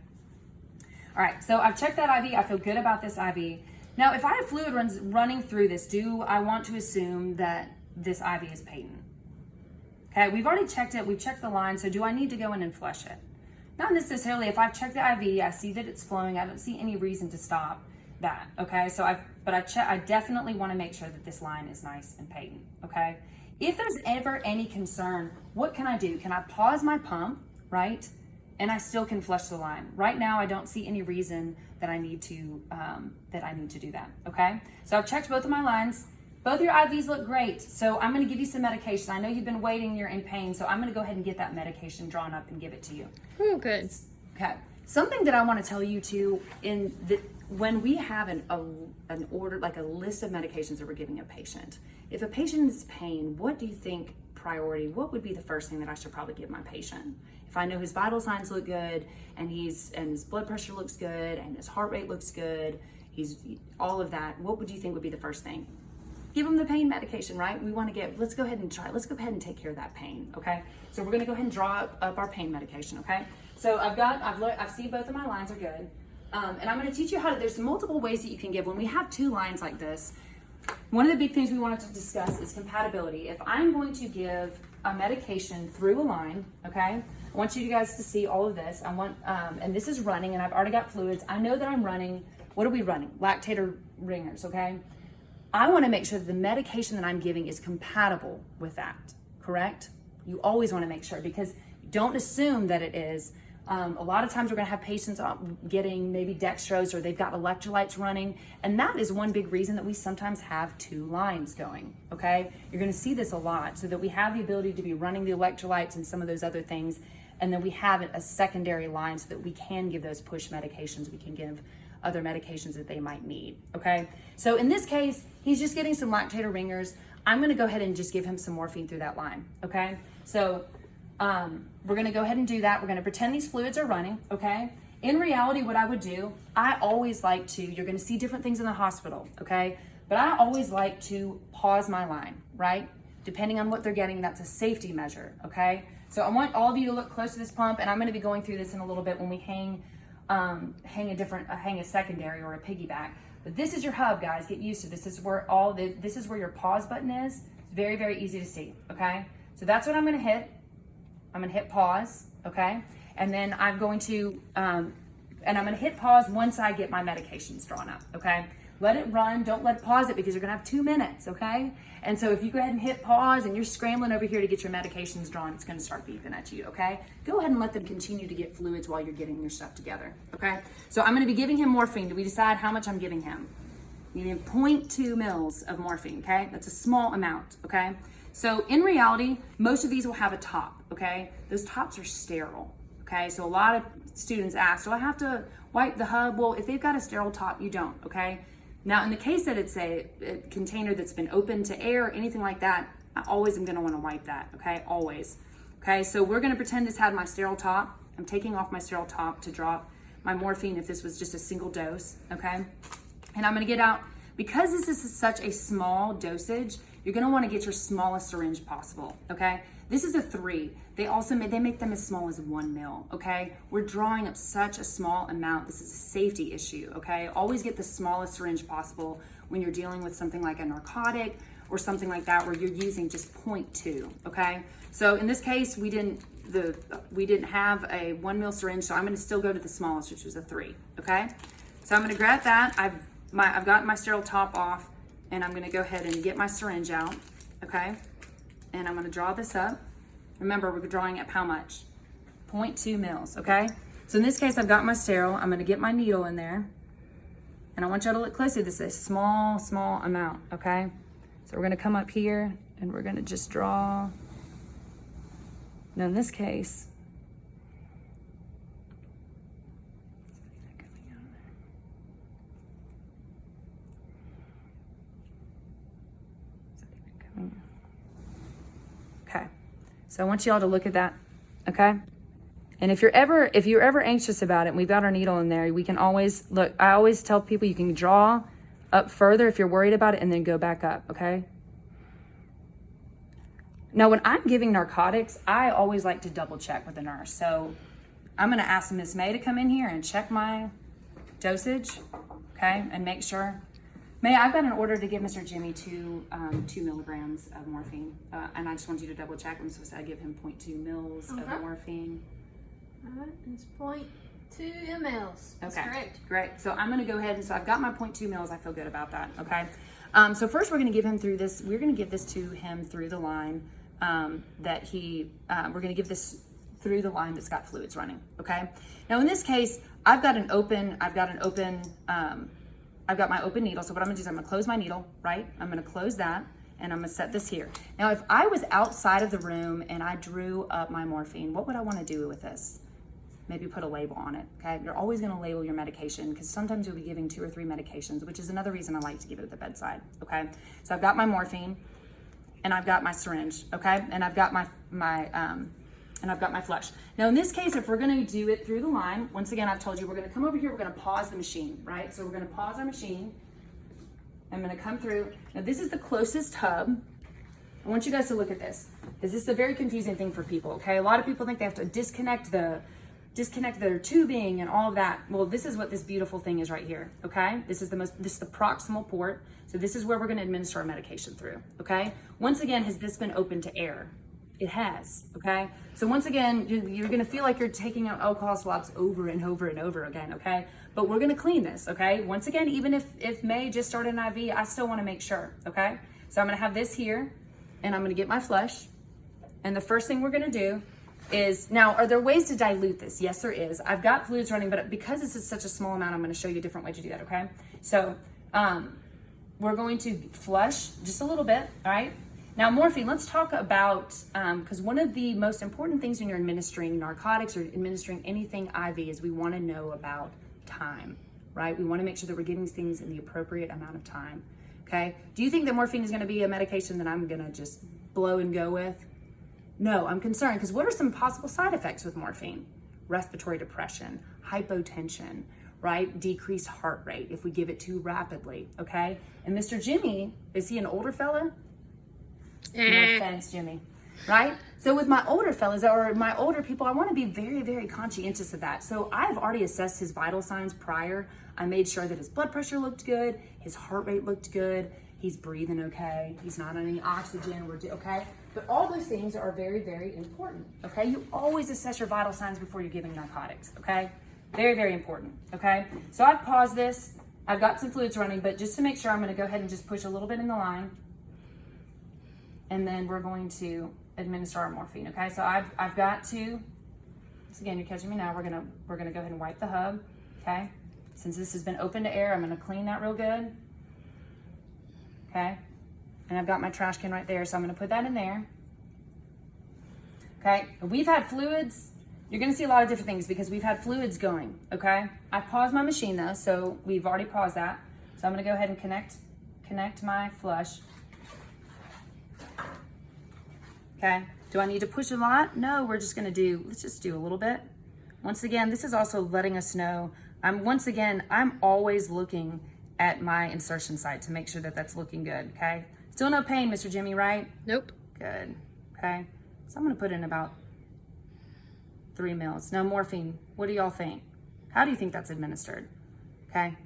All right, so I've checked that IV. I feel good about this IV. Now, if I have fluid running through this, do I want to assume that this IV is patent? Okay, we've already checked it, we've checked the line, so do I need to go in and flush it? Not necessarily. If I've checked the IV, I see that it's flowing, I don't see any reason to stop that, okay? So I definitely wanna make sure that this line is nice and patent, okay? If there's ever any concern, what can I do? Can I pause my pump, right? And I still can flush the line. Right now, I don't see any reason that I need to do that, okay? So I've checked both of my lines. Both your IVs look great, so I'm gonna give you some medication. I know you've been waiting, you're in pain, so I'm gonna go ahead and get that medication drawn up and give it to you. Oh, good. Okay. Something that I wanna tell you too, when we have an order, like a list of medications that we're giving a patient, if a patient is in pain, what do you think what would be the first thing that I should probably give my patient? If I know his vital signs look good, and his blood pressure looks good, and his heart rate looks good, all of that, what would you think would be the first thing? Give them the pain medication, right? Let's go ahead and take care of that pain, okay? So we're gonna go ahead and draw up our pain medication, okay? So I've seen both of my lines are good. And I'm gonna teach you there's multiple ways that you can give. When we have 2 lines like this, one of the big things we wanted to discuss is compatibility. If I'm going to give a medication through a line, okay? I want you guys to see all of this. And this is running, and I've already got fluids. I know that I'm running, what are we running? Lactator ringers, okay? I wanna make sure that the medication that I'm giving is compatible with that, correct? You always wanna make sure, because don't assume that it is. A lot of times we're gonna have patients getting maybe dextrose, or they've got electrolytes running, and that is one big reason that we sometimes have 2 lines going, okay? You're gonna see this a lot, so that we have the ability to be running the electrolytes and some of those other things, and then we have a secondary line so that we can give those push medications, we can give other medications that they might need, okay? So in this case, he's just getting some lactator ringers. I'm gonna go ahead and just give him some morphine through that line, okay? So we're gonna go ahead and do that. We're gonna pretend these fluids are running, okay? In reality, what I would do, I always like to, you're gonna see different things in the hospital, okay? But I always like to pause my line, right? Depending on what they're getting, that's a safety measure, okay? So I want all of you to look close to this pump, and I'm gonna be going through this in a little bit when we hang a secondary or a piggyback. But this is your hub, guys. Get used to this. This is where your pause button is. It's very, very easy to see, okay? So that's what I'm gonna hit. I'm gonna hit pause, okay? And then I'm going to, and I'm gonna hit pause once I get my medications drawn up, okay? Let it run, don't let it pause it because you're gonna have 2 minutes, okay? And so if you go ahead and hit pause and you're scrambling over here to get your medications drawn, it's gonna start beeping at you, okay? Go ahead and let them continue to get fluids while you're getting your stuff together, okay? So I'm gonna be giving him morphine. Do we decide how much I'm giving him? I'm giving him 0.2 mils of morphine, okay? That's a small amount, okay? So in reality, most of these will have a top, okay? Those tops are sterile, okay? So a lot of students ask, do I have to wipe the hub? Well, if they've got a sterile top, you don't, okay? Now, in the case that it's a container that's been open to air, anything like that, I always am gonna wanna wipe that, okay? Always. Okay, so we're gonna pretend this had my sterile top. I'm taking off my sterile top to drop my morphine if this was just a single dose, okay? And I'm gonna get out, because this is such a small dosage, you're gonna wanna get your smallest syringe possible, okay? This is a 3. They make them as small as 1 mil, okay? We're drawing up such a small amount. This is a safety issue, okay? Always get the smallest syringe possible when you're dealing with something like a narcotic or something like that where you're using just 0.2, okay? So in this case, we didn't have a 1 mil syringe, so I'm gonna still go to the smallest, which was a 3, okay? So I'm gonna grab that. I've got my sterile top off, and I'm gonna go ahead and get my syringe out, okay? And I'm gonna draw this up. Remember, we're drawing up how much? 0.2 mils, okay? So in this case, I've got my sterile. I'm gonna get my needle in there. And I want y'all to look closely. This is a small, small amount, okay? So we're gonna come up here and we're gonna just draw. Now in this case, okay, so I want y'all to look at that, okay? And if you're ever anxious about it, and we've got our needle in there, we can always look. I always tell people you can draw up further if you're worried about it, and then go back up, okay? Now, when I'm giving narcotics, I always like to double check with the nurse. So I'm gonna ask Miss May to come in here and check my dosage, okay, and make sure. May, I've got an order to give Mr. Jimmy 2 milligrams of morphine, and I just want you to double check. I'm supposed to give him 0.2 mils of morphine. All right, it's 0.2 mLs. That's Okay, correct. great. So I'm gonna go ahead and so I've got my 0.2 mils. I feel good about that. Okay. So first we're gonna give him through this. We're gonna give this to him through the line that he. We're gonna give this through the line that's got fluids running. Okay. Now in this case, I've got my open needle. So what I'm gonna do is I'm gonna close my needle, right? I'm gonna close that and I'm gonna set this here. Now, if I was outside of the room and I drew up my morphine, what would I wanna do with this? Maybe put a label on it, okay? You're always gonna label your medication because sometimes you'll be giving 2 or 3 medications, which is another reason I like to give it at the bedside, okay? So I've got my morphine and I've got my syringe, okay? And I've got my flush. Now in this case, if we're gonna do it through the line, once again, I've told you, we're gonna come over here, we're gonna pause the machine, right? So we're gonna pause our machine. I'm gonna come through. Now this is the closest hub. I want you guys to look at this. This is a very confusing thing for people, okay? A lot of people think they have to disconnect their tubing and all of that. Well, this is what this beautiful thing is right here, okay? This is the proximal port. So this is where we're gonna administer our medication through, okay? Once again, has this been open to air? It has, okay? So once again, you're gonna feel like you're taking out alcohol swabs over and over and over again, okay? But we're gonna clean this, okay? Once again, even if May just started an IV, I still wanna make sure, okay? So I'm gonna have this here, and I'm gonna get my flush. And the first thing we're gonna do is, now, are there ways to dilute this? Yes, there is. I've got fluids running, but because this is such a small amount, I'm gonna show you a different way to do that, okay? So we're going to flush just a little bit, all right? Now, morphine, let's talk about, because one of the most important things when you're administering narcotics or administering anything IV is we wanna know about time, right? We wanna make sure that we're giving things in the appropriate amount of time, okay? Do you think that morphine is gonna be a medication that I'm gonna just blow and go with? No, I'm concerned because what are some possible side effects with morphine? Respiratory depression, hypotension, right? Decreased heart rate if we give it too rapidly, okay? And Mr. Jimmy, is he an older fella? No offense, Jimmy, right? So with my older fellas or my older people, I want to be very, very conscientious of that. So I've already assessed his vital signs prior. I made sure that his blood pressure looked good, his heart rate looked good, he's breathing okay, he's not on any oxygen, okay? But all those things are very, very important, okay? You always assess your vital signs before you're giving narcotics, okay? Very, very important, okay? So I've paused this. I've got some fluids running, but just to make sure, I'm gonna go ahead and just push a little bit in the line. And then we're going to administer our morphine, okay? So I've got to, once again, you're catching me now, we're gonna go ahead and wipe the hub, okay? Since this has been open to air, I'm gonna clean that real good, okay? And I've got my trash can right there, so I'm gonna put that in there. Okay, we've had fluids. You're gonna see a lot of different things because we've had fluids going, okay? I paused my machine though, so we've already paused that. So I'm gonna go ahead and connect my flush. Okay, do I need to push a lot? No, we're just gonna let's just do a little bit. Once again, this is also letting us know, I'm always looking at my insertion site to make sure that that's looking good, okay? Still no pain, Mr. Jimmy, right? Nope. Good, okay? So I'm gonna put in about 3 mils. Now morphine, what do y'all think? How do you think that's administered? Okay,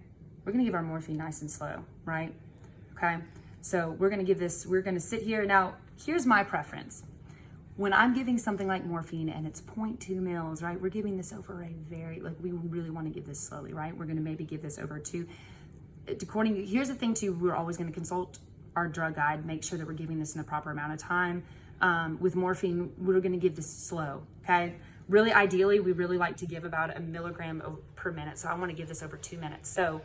we're gonna give our morphine nice and slow, right? Okay, so we're gonna sit here. Now, here's my preference. When I'm giving something like morphine and it's 0.2 mils, right? We're giving this over we really wanna give this slowly, right? We're gonna maybe give this over here's the thing too, we're always gonna consult our drug guide, make sure that we're giving this in the proper amount of time. With morphine, we're gonna give this slow, okay? Really, ideally, we really like to give about 1 milligram per minute. So I wanna give this over 2 minutes. So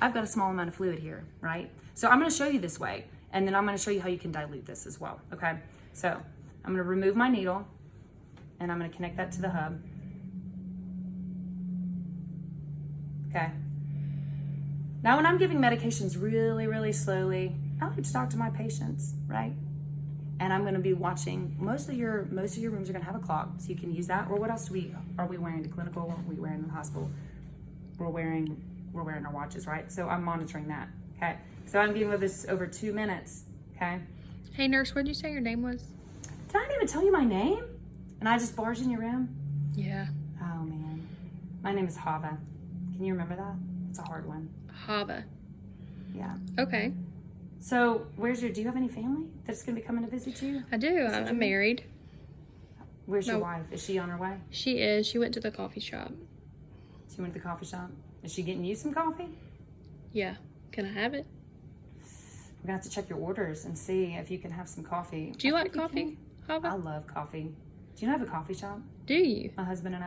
I've got a small amount of fluid here, right? So I'm gonna show you this way, and then I'm gonna show you how you can dilute this as well, okay? So I'm gonna remove my needle, and I'm gonna connect that to the hub. Okay. Now, when I'm giving medications really, really slowly, I like to talk to my patients, right? And I'm gonna be watching, most of your rooms are gonna have a clock, so you can use that. Or what else are we wearing to clinical? What are we wearing in the hospital? We're wearing our watches, right? So I'm monitoring that, okay? So I'm giving this over 2 minutes, okay? Hey nurse, what did you say your name was? Did I even tell you my name? And I just barged in your room? Yeah. Oh man, my name is Hava. Can you remember that? It's a hard one. Hava. Yeah. Okay. So do you have any family that's gonna be coming to visit you? I do. I'm married. Where's your No. wife? Is she on her way? She is. She went to the coffee shop. She went to the coffee shop. Is she getting you some coffee? Yeah. Can I have it? We're gonna have to check your orders and see if you can have some coffee. Do you I like think coffee, can. I Hava? love coffee. Do you know have a coffee shop? Do you? My husband and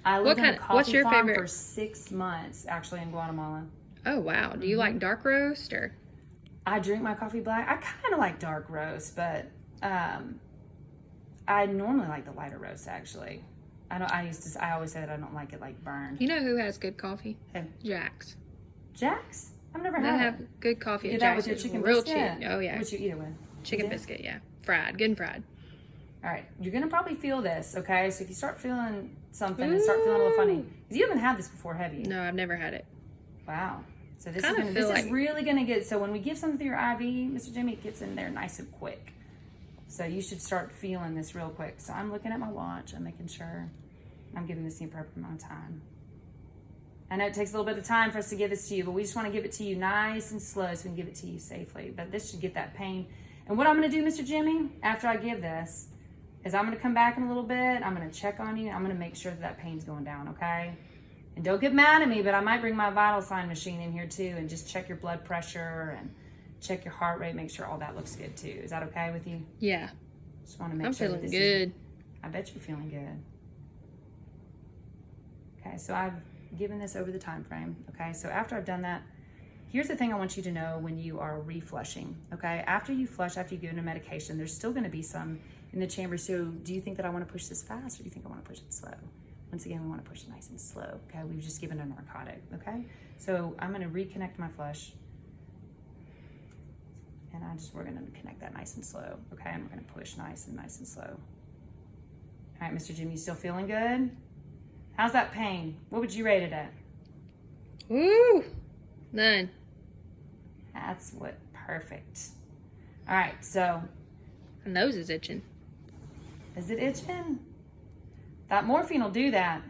I lived in a coffee what's your farm favorite? for 6 months, actually, in Guatemala. Oh, wow. Do you like dark roast or? I drink my coffee black. I kind of like dark roast, but I normally like the lighter roast, actually. I always say that I don't like it like burned. You know who has good coffee? Who? Jack's. Jack's? I've never They had have it. good coffee You at get that Jack's. with your It's chicken real biscuit? cheap. Oh, yeah. What you eat it with? Chicken Is it? biscuit, yeah. Fried. Good and fried. All right, you're gonna probably feel this, okay? So if you start feeling something and start feeling a little funny, because you haven't had this before, have you? No, I've never had it. Wow. So this Kinda feel is like- really gonna get. So when we give something through your IV, Mr. Jimmy, it gets in there nice and quick. So you should start feeling this real quick. So I'm looking at my watch. I'm making sure I'm giving this the appropriate amount of time. I know it takes a little bit of time for us to give this to you, but we just want to give it to you nice and slow so we can give it to you safely. But this should get that pain. And what I'm gonna do, Mr. Jimmy, after I give this, is I'm gonna come back in a little bit. I'm gonna check on you. I'm gonna make sure that pain's going down, okay? And don't get mad at me, but I might bring my vital sign machine in here too and just check your blood pressure and check your heart rate, make sure all that looks good too. Is that okay with you? Yeah. Just want to make I'm sure that feeling this good. I bet you're feeling good. Okay, so I've given this over the time frame. Okay, so after I've done that, here's the thing I want you to know when you are reflushing. Okay, after you flush, after you give in a medication, there's still going to be some in the chamber. So do you think that I want to push this fast or do you think I want to push it slow? Once again, we want to push it nice and slow. Okay, we've just given a narcotic. Okay, so I'm going to reconnect my flush. And we're gonna connect that nice and slow, okay? And we're gonna push nice and slow. All right, Mr. Jimmy, you still feeling good? How's that pain? What would you rate it at? Woo! 9. That's perfect. All right, so, My nose is itching. is it itching? That morphine will do that.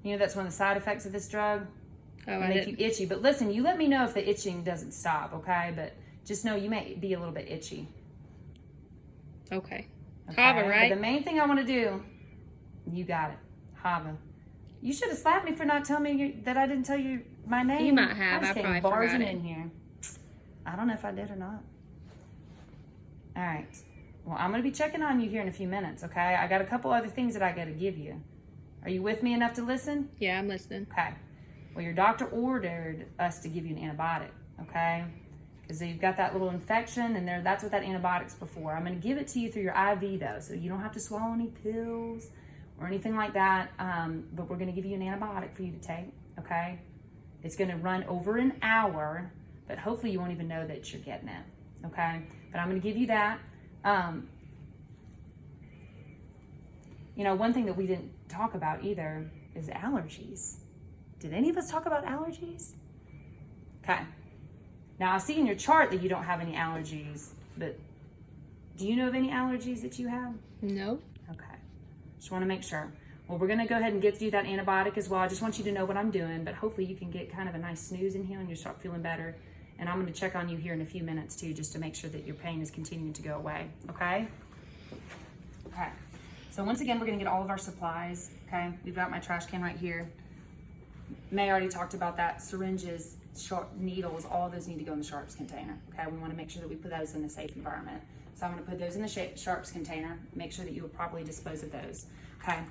You know that's one of the side effects of this drug? Oh, and I make you didn't. itchy. But listen, you let me know if the itching doesn't stop, okay? But just know you may be a little bit itchy. Okay. Okay? Hava, right? But the main thing I want to do, you got it, Hava. You should have slapped me for not telling me that I didn't tell you my name. You might have. I I just probably came barging forgot it. in here. I don't know if I did or not. All right. Well, I'm going to be checking on you here in a few minutes, okay? I got a couple other things that I got to give you. Are you with me enough to listen? Yeah, I'm listening. Okay. Well, your doctor ordered us to give you an antibiotic, okay? Because you've got that little infection, and that's what that antibiotic's before. I'm going to give it to you through your IV, though, so you don't have to swallow any pills or anything like that. But we're going to give you an antibiotic for you to take, okay? It's going to run over an hour, but hopefully you won't even know that you're getting it, okay? But I'm going to give you that. You know, one thing that we didn't talk about either is allergies. Did any of us talk about allergies? Okay. Now, I see in your chart that you don't have any allergies, but do you know of any allergies that you have? No. Okay. Just want to make sure. Well, we're going to go ahead and get you that antibiotic as well. I just want you to know what I'm doing, but hopefully you can get kind of a nice snooze in here and you start feeling better. And I'm going to check on you here in a few minutes too, just to make sure that your pain is continuing to go away. Okay? Okay. So once again, we're going to get all of our supplies. Okay? We've got my trash can right here. May already talked about that. Syringes, sharp needles, all of those need to go in the sharps container. Okay? We want to make sure that we put those in a safe environment. So I'm going to put those in the sharps container. Make sure that you will properly dispose of those. Okay?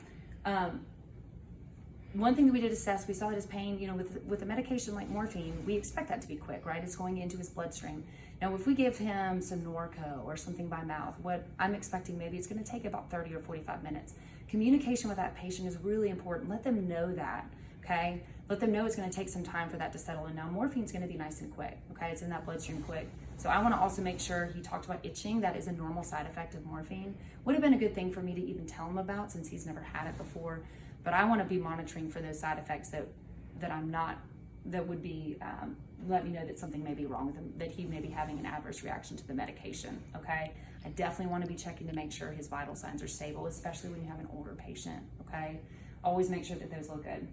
One thing that we did assess, we saw that his pain, you know, with a medication like morphine, we expect that to be quick, right? It's going into his bloodstream. Now, if we give him some Norco or something by mouth, what I'm expecting maybe it's going to take about 30 or 45 minutes. Communication with that patient is really important. Let them know that, okay? Let them know it's going to take some time for that to settle in. Now, morphine's going to be nice and quick, okay? It's in that bloodstream quick. So I want to also make sure he talked about itching. That is a normal side effect of morphine. Would have been a good thing for me to even tell him about since he's never had it before. But I want to be monitoring for those side effects that would be, let me know that something may be wrong with him, that he may be having an adverse reaction to the medication, okay? I definitely want to be checking to make sure his vital signs are stable, especially when you have an older patient, okay? Always make sure that those look good.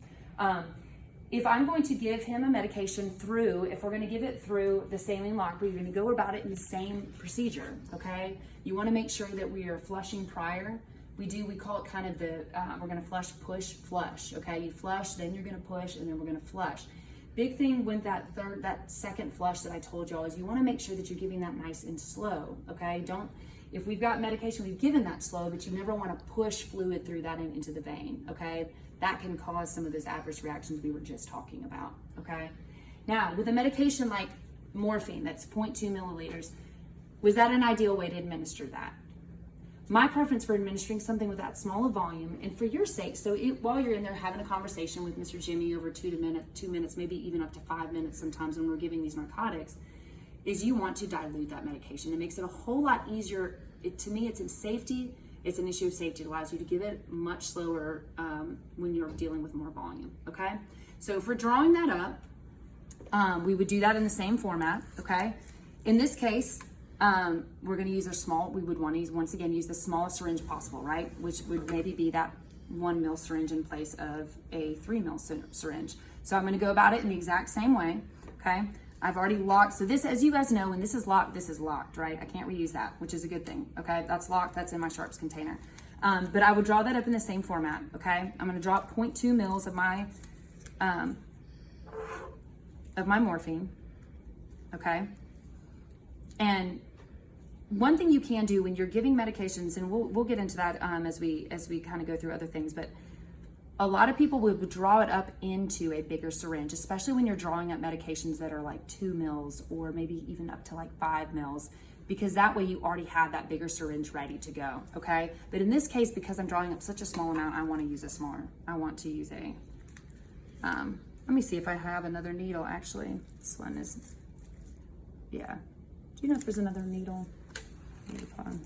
If I'm going to give him a medication if we're going to give it through the saline lock, we're going to go about it in the same procedure, okay? You want to make sure that we are flushing prior. We call it kind of we're going to flush, push, flush, okay? You flush, then you're going to push, and then we're going to flush. Big thing with that second flush that I told y'all is you want to make sure that you're giving that nice and slow, okay? If we've got medication, we've given that slow, but you never want to push fluid through that into the vein, okay? That can cause some of those adverse reactions we were just talking about, okay? Now, with a medication like morphine, that's 0.2 milliliters, was that an ideal way to administer that? My preference for administering something with that small a volume, and for your sake, so while you're in there having a conversation with Mr. Jimmy over 2 minutes, maybe even up to 5 minutes sometimes when we're giving these narcotics, is you want to dilute that medication. It makes it a whole lot easier. To me, it's in safety. It's an issue of safety. It allows you to give it much slower when you're dealing with more volume, okay? So if we're drawing that up, we would do that in the same format, okay? In this case, we're going to use we would want to once again use the smallest syringe possible, right? Which would maybe be that 1 ml syringe in place of a 3 ml syringe. So I'm going to go about it in the exact same way, okay? I've already locked, so this, as you guys know, when this is locked, right? I can't reuse that, which is a good thing, okay? That's locked, that's in my sharps container. But I would draw that up in the same format, okay? I'm going to drop 0.2 mils of my morphine, okay? And one thing you can do when you're giving medications, and we'll get into that as we kind of go through other things, but a lot of people would draw it up into a bigger syringe, especially when you're drawing up medications that are like 2 mils or maybe even up to like 5 mils, because that way you already have that bigger syringe ready to go, okay? But in this case, because I'm drawing up such a small amount, I want to use let me see if I have another needle, actually. This one is, yeah. Do you know if there's another needle? Maybe, hold on.